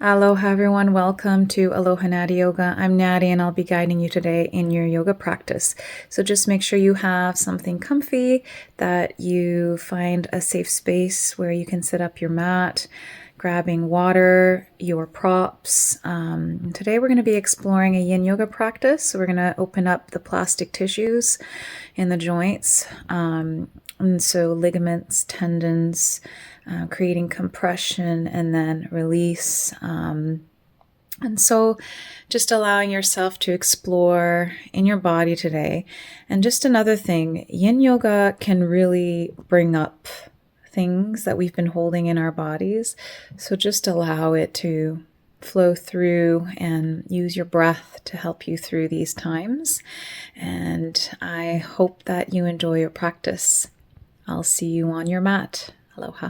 Aloha everyone, welcome to alohanathieyoga. I'm Nathie and I'll be guiding you today in your yoga practice. So just make sure you have something comfy, that you find a safe space where you can set up your mat, grabbing water, your props. Today we're going to be exploring a yin yoga practice. So we're going to open up the plastic tissues in the joints. And so ligaments, tendons, creating compression and then release. And so just allowing yourself to explore in your body today. And just another thing, yin yoga can really bring up things that we've been holding in our bodies. So just allow it to flow through and use your breath to help you through these times. And I hope that you enjoy your practice. I'll see you on your mat. Aloha.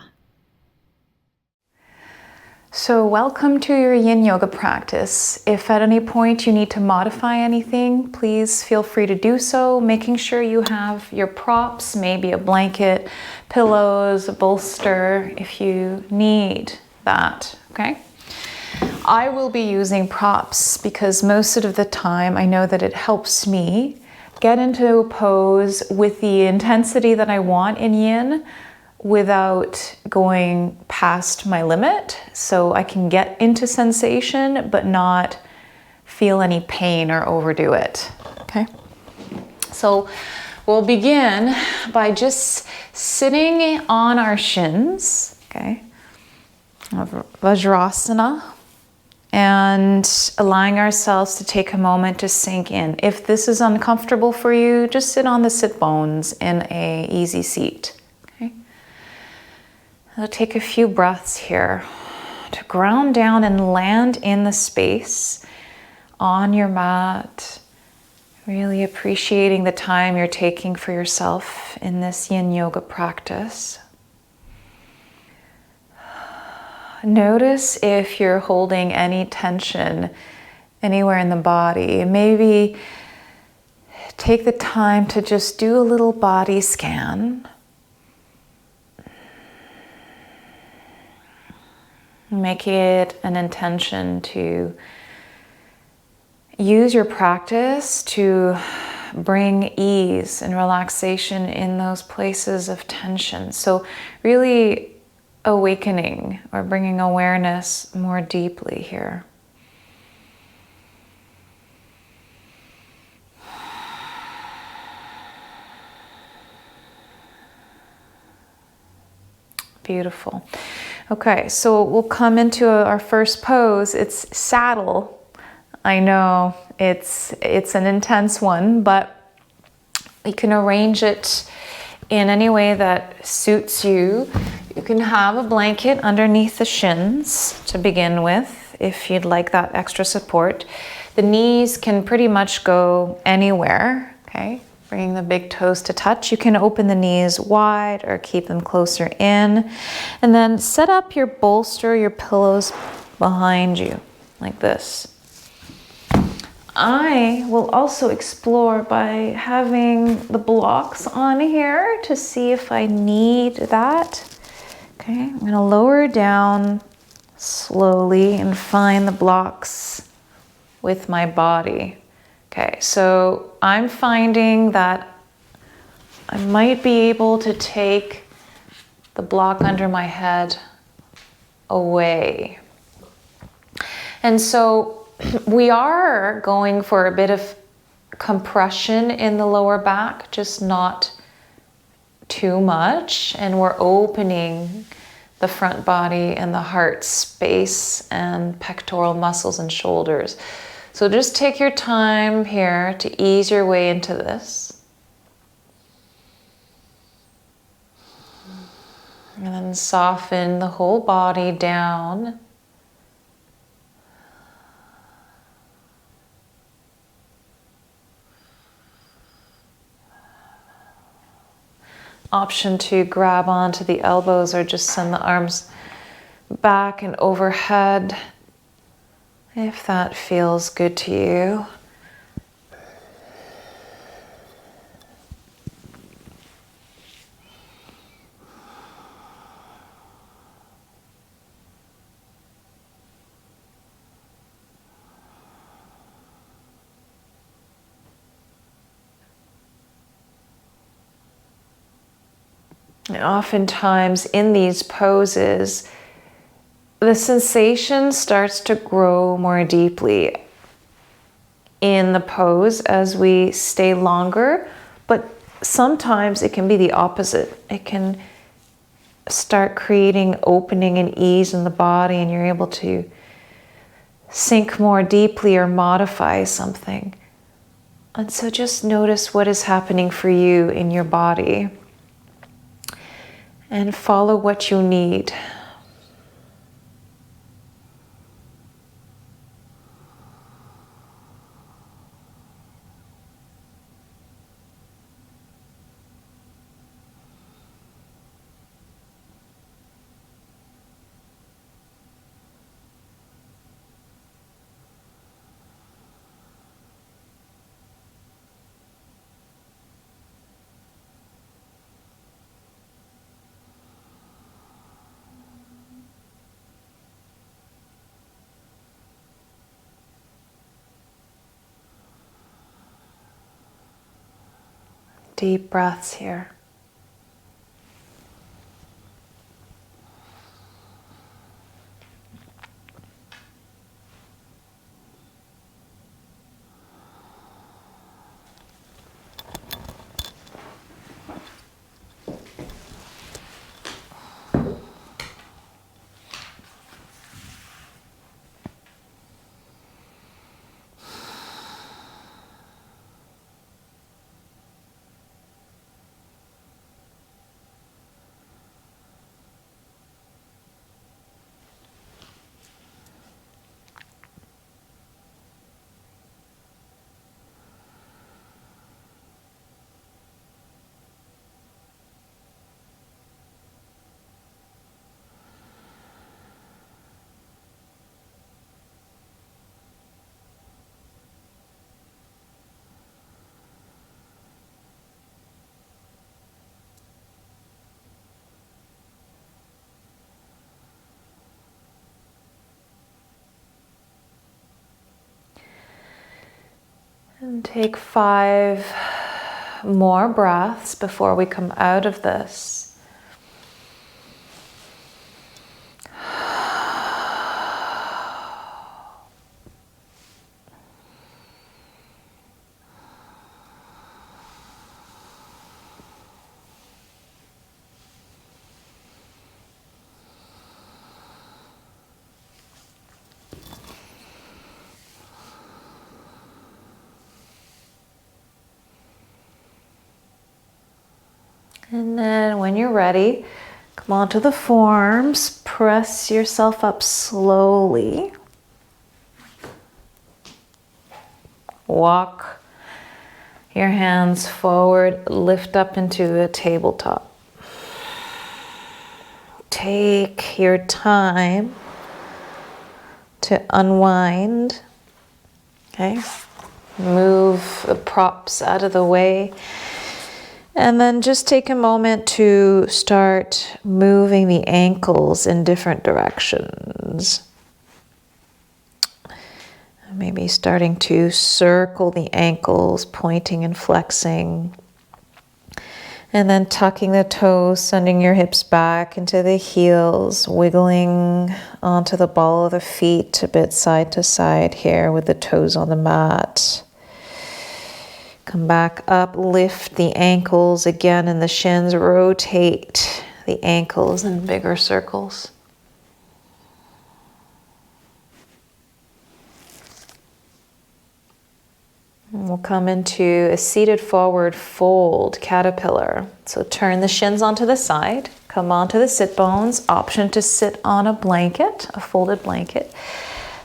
So welcome to your yin yoga practice. If at any point you need to modify anything, please feel free to do so, making sure you have your props, maybe a blanket, pillows, a bolster, if you need that, okay? I will be using props because most of the time I know that it helps me get into a pose with the intensity that I want in yin, without going past my limit, so I can get into sensation but not feel any pain or overdo it, okay? So we'll begin by just sitting on our shins, okay? Vajrasana, and allowing ourselves to take a moment to sink in. If this is uncomfortable for you, just sit on the sit bones in an easy seat. I'll take a few breaths here to ground down and land in the space on your mat, really appreciating the time you're taking for yourself in this yin yoga practice. Notice if you're holding any tension anywhere in the body. Maybe take the time to just do a little body scan. Make it an intention to use your practice to bring ease and relaxation in those places of tension. So really awakening or bringing awareness more deeply here. Beautiful. Okay, so we'll come into our first pose. It's saddle. I know it's an intense one, but you can arrange it in any way that suits you. You can have a blanket underneath the shins to begin with, if you'd like that extra support. The knees can pretty much go anywhere, okay? Bringing the big toes to touch. You can open the knees wide or keep them closer in. And then set up your bolster, your pillows behind you, like this. I will also explore by having the blocks on here to see if I need that. Okay, I'm gonna lower down slowly and find the blocks with my body. Okay, so I'm finding that I might be able to take the block under my head away. And so we are going for a bit of compression in the lower back, just not too much. And we're opening the front body and the heart space and pectoral muscles and shoulders. So just take your time here to ease your way into this. And then soften the whole body down. Option to grab onto the elbows or just send the arms back and overhead, if that feels good to you. And oftentimes in these poses, the sensation starts to grow more deeply in the pose as we stay longer, but sometimes it can be the opposite. It can start creating opening and ease in the body, and you're able to sink more deeply or modify something. And so just notice what is happening for you in your body and follow what you need. Deep breaths here. And take 5 more breaths before we come out of this. And then when you're ready, come onto the forearms, press yourself up slowly. Walk your hands forward, lift up into a tabletop. Take your time to unwind. Okay? Move the props out of the way. And then just take a moment to start moving the ankles in different directions. Maybe starting to circle the ankles, pointing and flexing. And then tucking the toes, sending your hips back into the heels, wiggling onto the ball of the feet a bit side to side here with the toes on the mat. Come back up, lift the ankles again and the shins, rotate the ankles in bigger circles. And we'll come into a seated forward fold caterpillar. So turn the shins onto the side, come onto the sit bones, option to sit on a blanket, a folded blanket.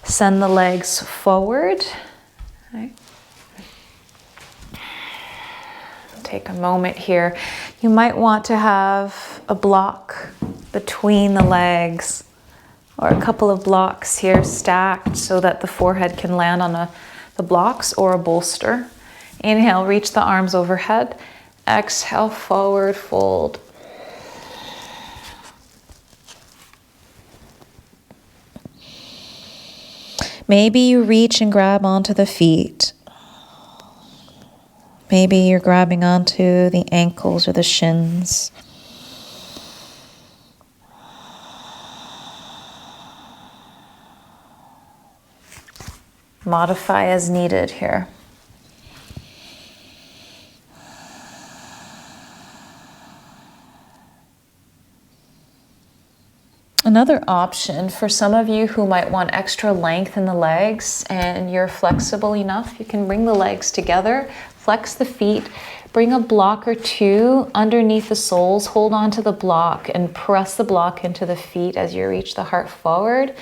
Send the legs forward. Okay. Take a moment here. You might want to have a block between the legs or a couple of blocks here stacked so that the forehead can land on the blocks or a bolster. Inhale, reach the arms overhead. Exhale, forward fold. Maybe you reach and grab onto the feet. Maybe you're grabbing onto the ankles or the shins. modify as needed here. Another option for some of you who might want extra length in the legs and you're flexible enough, you can bring the legs together, flex the feet, bring a block or two underneath the soles, hold on to the block and press the block into the feet as you reach the heart forward,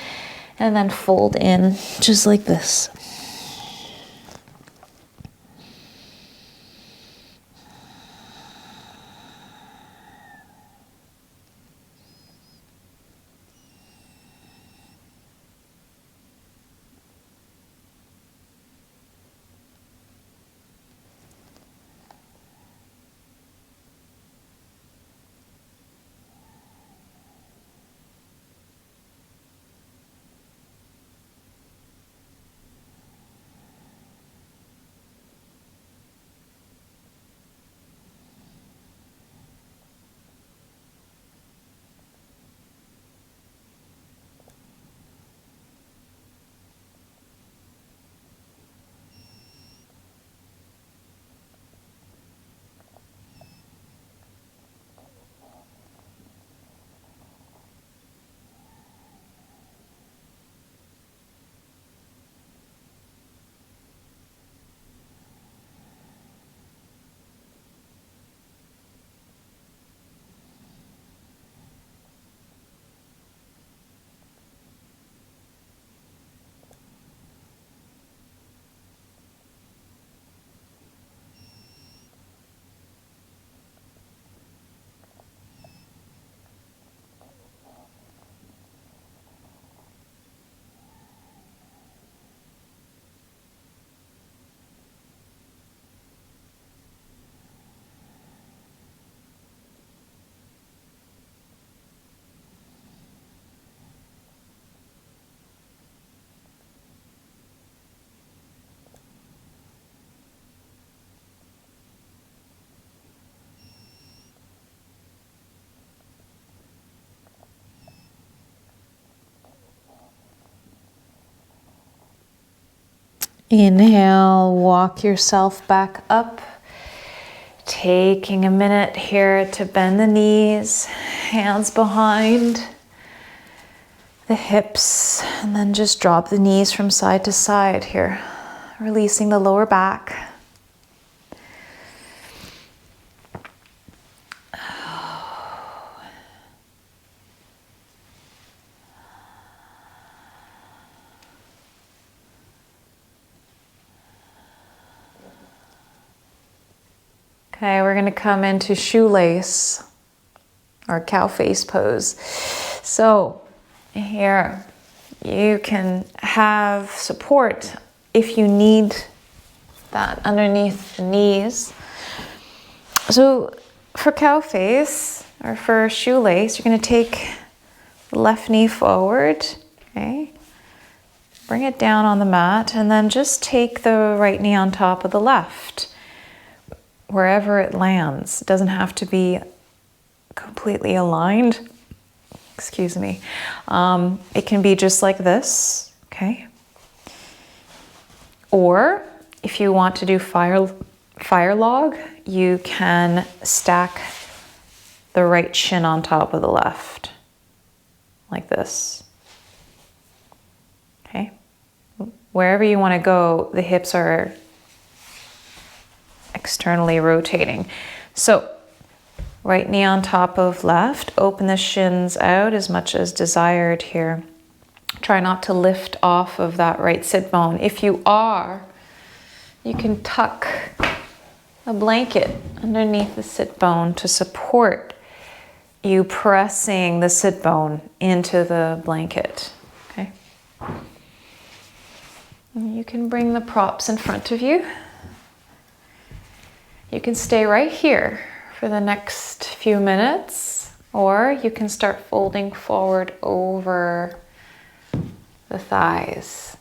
and then fold in just like this. Inhale, walk yourself back up. Taking a minute here to bend the knees, hands behind the hips, and then just drop the knees from side to side here, releasing the lower back. Okay, we're going to come into shoelace or cow face pose. So here you can have support if you need that underneath the knees. So for cow face or for shoelace, you're going to take the left knee forward, okay? Bring it down on the mat and then just take the right knee on top of the left. Wherever it lands. It doesn't have to be completely aligned. Excuse me. It can be just like this, okay? Or if you want to do fire log, you can stack the right shin on top of the left, like this. Okay? Wherever you want to go, the hips are externally rotating. So right knee on top of left, open the shins out as much as desired here. Try not to lift off of that right sit bone. If you are, you can tuck a blanket underneath the sit bone to support you pressing the sit bone into the blanket. Okay? And you can bring the props in front of you. You can stay right here for the next few minutes, or you can start folding forward over the thighs.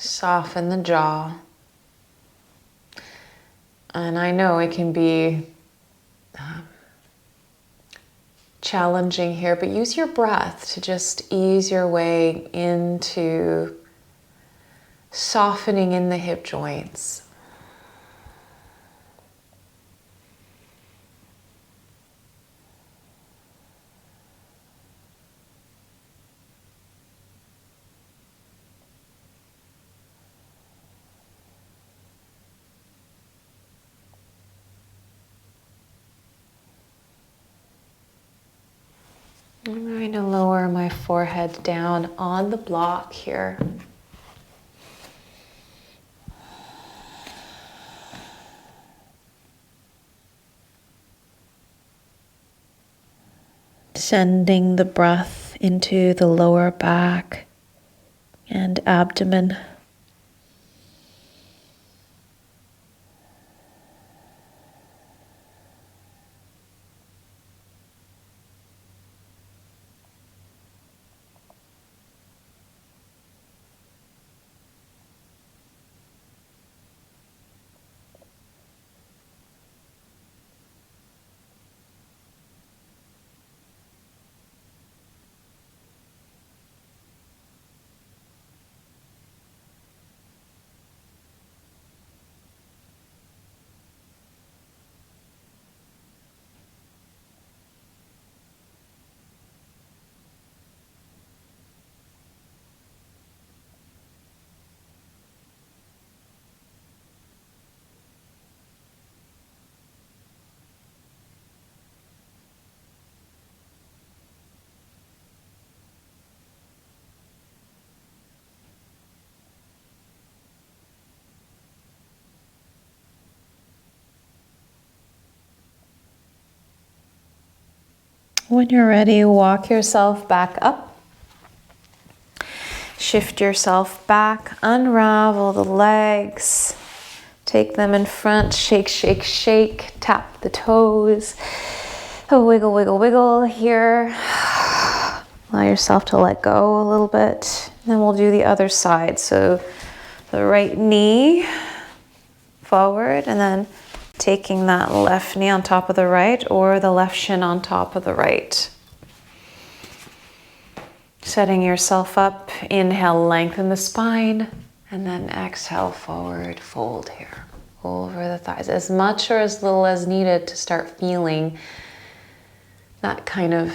Soften the jaw. And I know it can be challenging here, but use your breath to just ease your way into softening in the hip joints. I'm going to lower my forehead down on the block here. Sending the breath into the lower back and abdomen. When you're ready, walk yourself back up. Shift yourself back, unravel the legs, take them in front, shake, shake, shake, tap the toes, wiggle, wiggle, wiggle here. Allow yourself to let go a little bit. And then we'll do the other side. So the right knee forward and then taking that left knee on top of the right or the left shin on top of the right. Setting yourself up, inhale, lengthen the spine, and then exhale, forward, fold here, over the thighs. As much or as little as needed to start feeling that kind of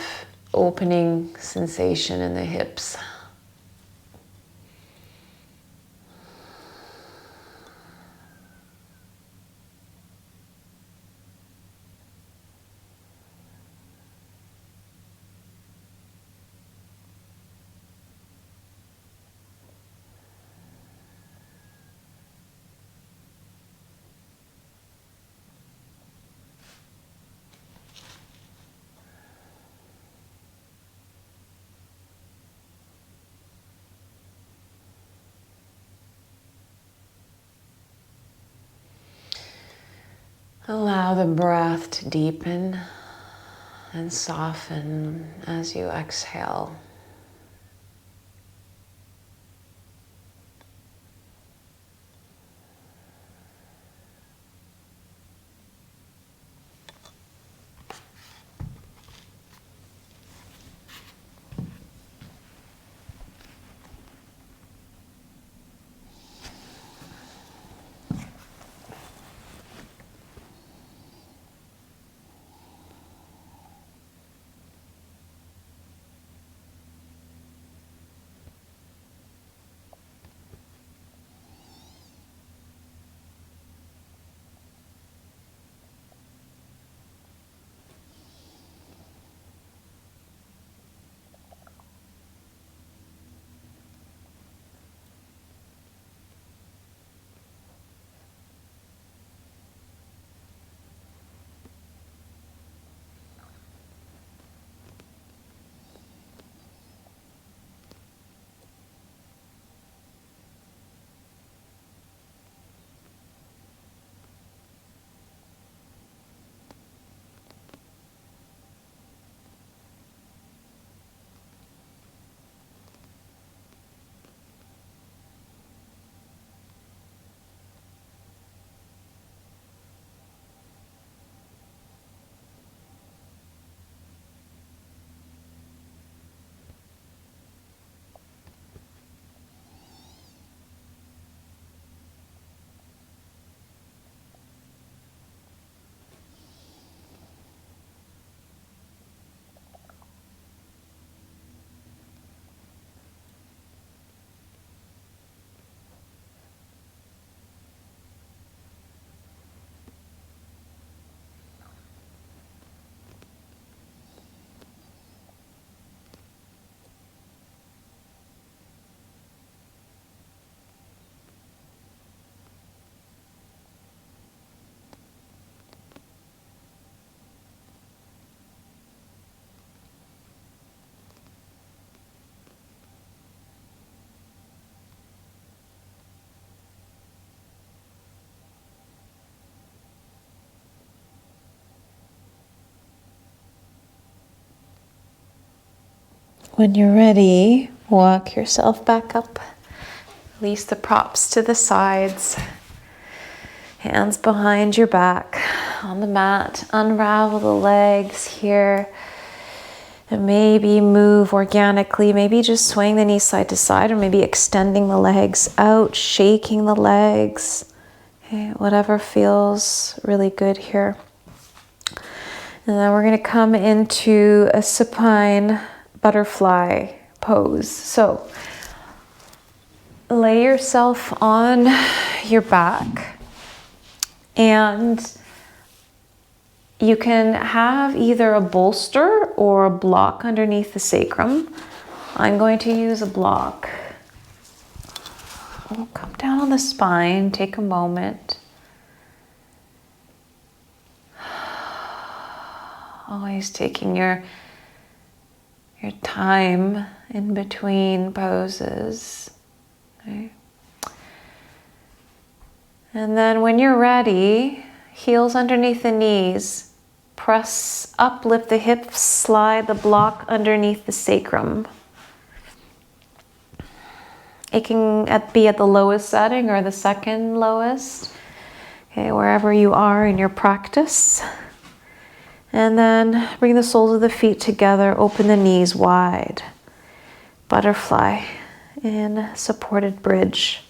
opening sensation in the hips. Allow the breath to deepen and soften as you exhale. When you're ready, walk yourself back up. Release the props to the sides. Hands behind your back on the mat. Unravel the legs here. And maybe move organically. Maybe just swaying the knees side to side, or maybe extending the legs out, shaking the legs. Okay, whatever feels really good here. And then we're going to come into a supine butterfly pose. So lay yourself on your back, and you can have either a bolster or a block underneath the sacrum. I'm going to use a block. We'll come down on the spine, take a moment. Always taking your time in between poses. Okay. And then when you're ready, heels underneath the knees, press up, lift the hips, slide the block underneath the sacrum. It can be at the lowest setting or the second lowest, okay, wherever you are in your practice. And then bring the soles of the feet together, open the knees wide. Butterfly in supported bridge.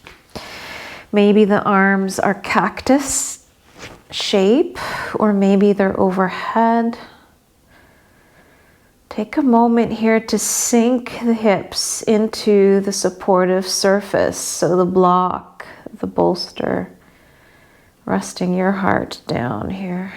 Maybe the arms are cactus shape, or maybe they're overhead. Take a moment here to sink the hips into the supportive surface. So the block, the bolster, resting your heart down here.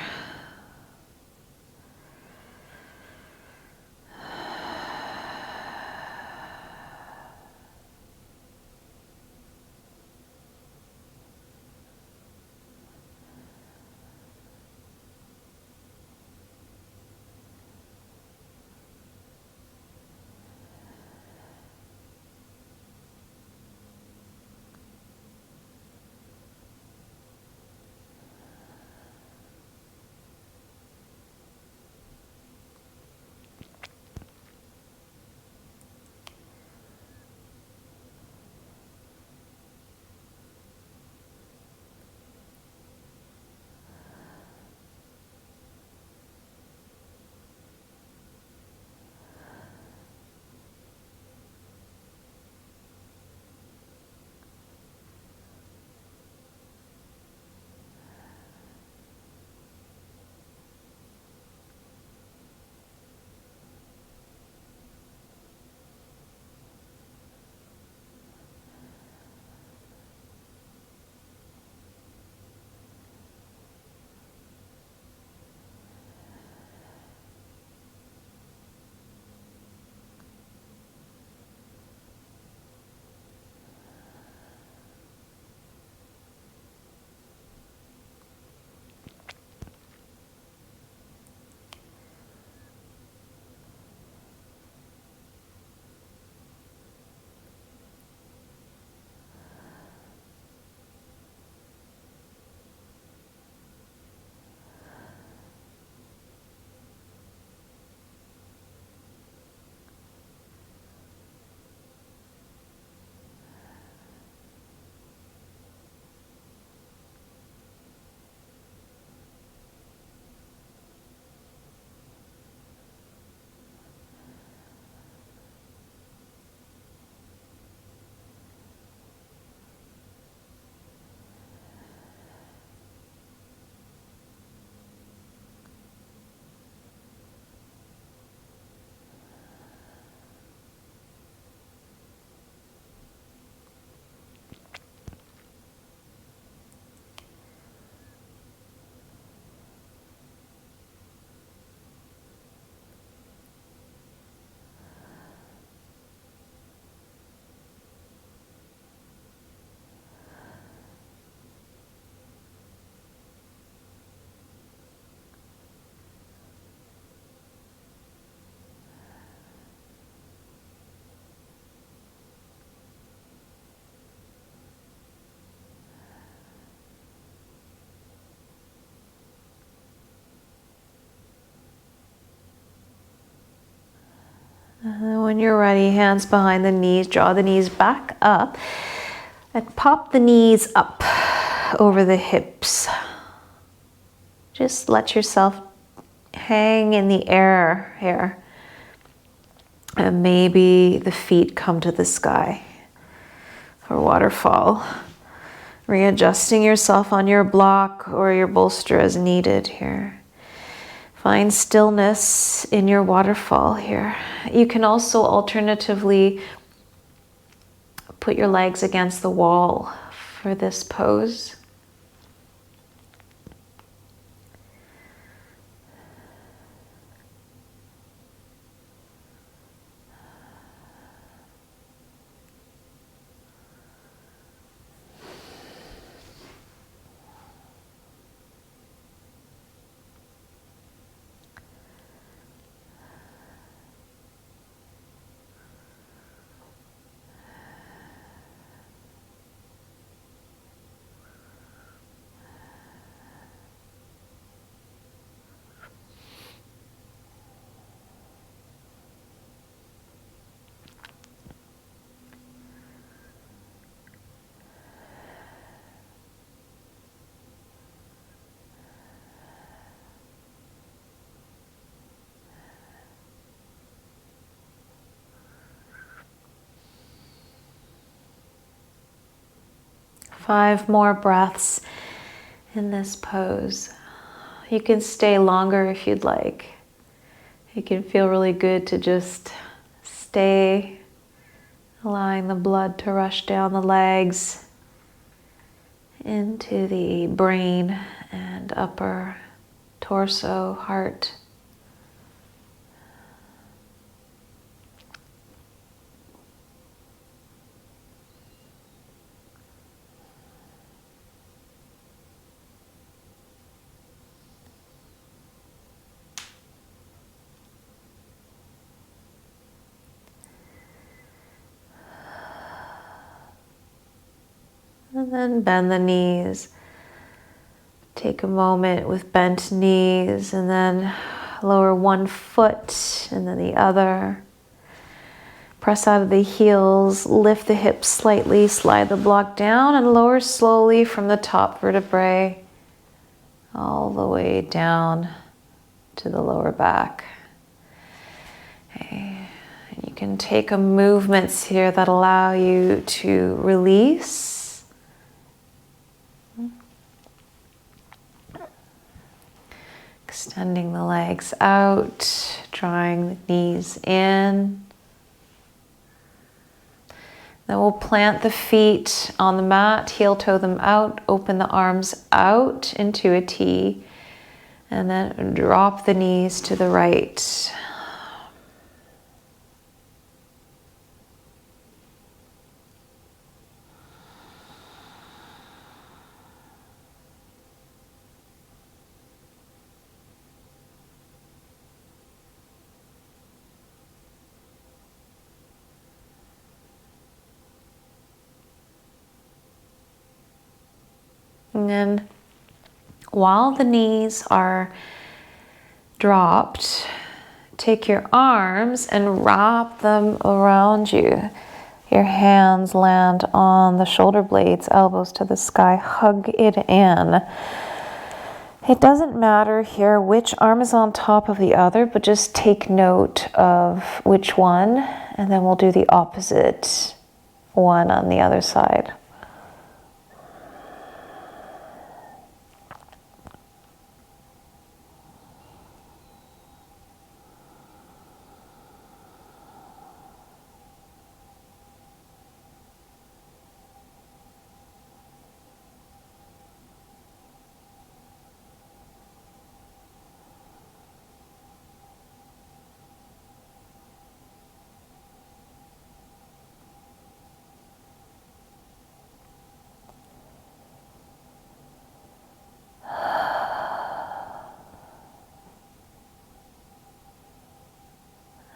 And then when you're ready, hands behind the knees, draw the knees back up and pop the knees up over the hips. Just let yourself hang in the air here. And maybe the feet come to the sky for waterfall. Readjusting yourself on your block or your bolster as needed here. Find stillness in your waterfall here. You can also alternatively put your legs against the wall for this pose. Five more breaths in this pose. You can stay longer if you'd like. It can feel really good to just stay, allowing the blood to rush down the legs into the brain and upper torso, heart. And then bend the knees. Take a moment with bent knees and then lower one foot and then the other. Press out of the heels, lift the hips slightly, slide the block down and lower slowly from the top vertebrae all the way down to the lower back. Okay. And you can take a movements here that allow you to release. Extending the legs out, drawing the knees in. Then we'll plant the feet on the mat, heel toe them out, open the arms out into a T, and then drop the knees to the right. And then while the knees are dropped, take your arms and wrap them around you. Your hands land on the shoulder blades, elbows to the sky, hug it in. It doesn't matter here which arm is on top of the other, but just take note of which one, and then we'll do the opposite one on the other side.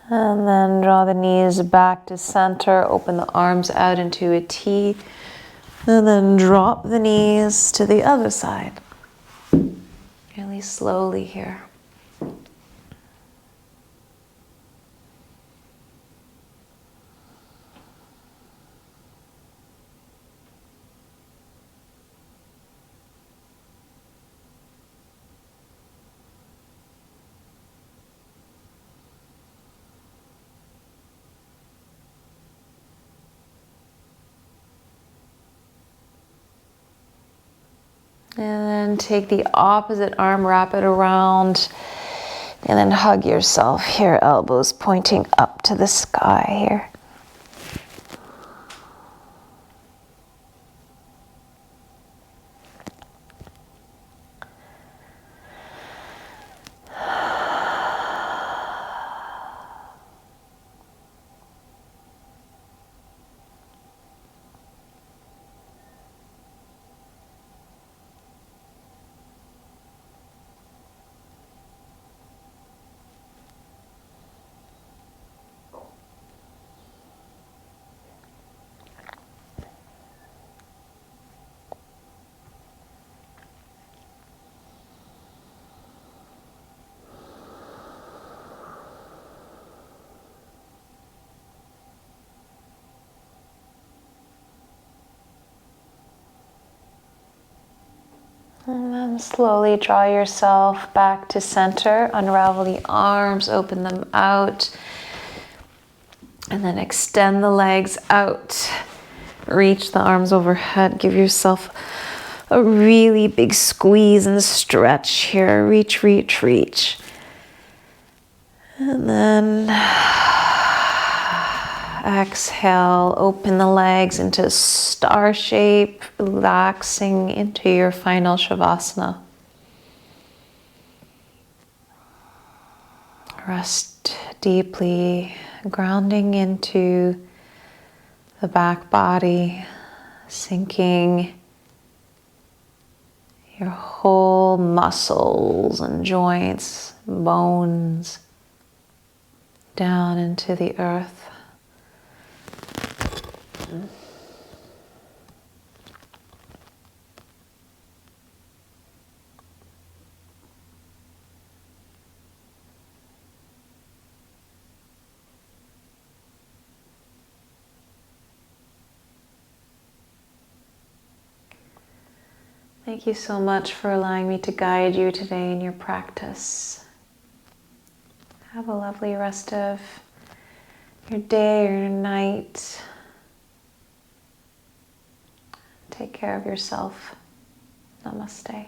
And then draw the knees back to center, open the arms out into a T, and then drop the knees to the other side. Really slowly here. And then take the opposite arm, wrap it around, and then hug yourself here, elbows pointing up to the sky here. And then slowly draw yourself back to center. Unravel the arms, open them out. And then extend the legs out. Reach the arms overhead. Give yourself a really big squeeze and stretch here. Reach, reach, reach. And then exhale, open the legs into star shape, relaxing into your final Shavasana. Rest deeply, grounding into the back body, sinking your whole muscles and joints, bones down into the earth. Thank you so much for allowing me to guide you today in your practice. Have a lovely rest of your day or your night. Take care of yourself. Namaste.